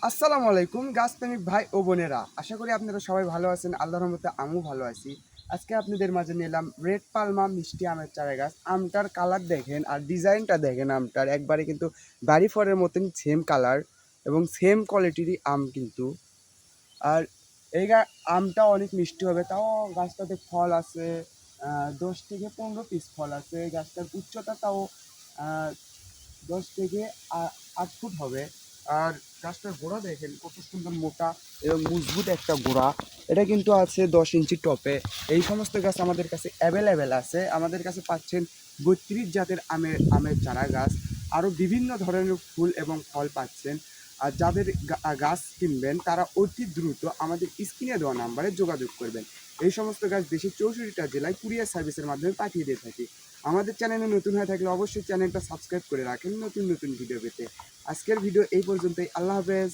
আসসালামু আলাইকুম গাছপ্রেমিক ভাই ও বোনেরা, আশা করি আপনারা সবাই ভালো আছেন। আল্লাহর রহমতে আমিও ভালো আছি। আজকে আপনাদের মাঝে নিলাম রেড পালমা মিষ্টি আমের চারা গাছ। আমটার কালার দেখেন আর ডিজাইনটা দেখেন, আমটার একবারে কিন্তু বাড়ি ফলের মতন সেম কালার এবং সেম কোয়ালিটিরই আম কিন্তু। আর আমটা অনেক মিষ্টি হবে। তাও গাছটাতে ফল আছে 10 থেকে 15 পিস ফল আছে। গাছটার উচ্চতা তাও 10 থেকে 8 ফুট হবে। আর গাছটার গোড়া দেখেন কত সুন্দর মোটা এবং মজবুত একটা গোড়া। এটা কিন্তু আছে 10 ইঞ্চি টপে। এই সমস্ত গাছ আমাদের কাছে অ্যাভেলেবেল আছে। আমাদের কাছে পাচ্ছেন 32 জাতের আমের চারা গাছ, আরও বিভিন্ন ধরনের ফুল এবং ফল পাচ্ছেন। আর যাদের গাছ কিনবেন তারা অতি দ্রুত আমাদের স্ক্রিনে দেওয়া নাম্বারে যোগাযোগ করবেন। এই সমস্ত গাছ দেশের 64টা জেলায় কুরিয়ার সার্ভিসের মাধ্যমে পাঠিয়ে দিয়ে থাকি। আমাদের চ্যানেলে নতুন হয়ে থাকলে অবশ্যই চ্যানেলটা সাবস্ক্রাইব করে রাখেন নতুন নতুন ভিডিও পেতে। আজকের ভিডিও এই পর্যন্তই। আল্লাহ হাফেজ।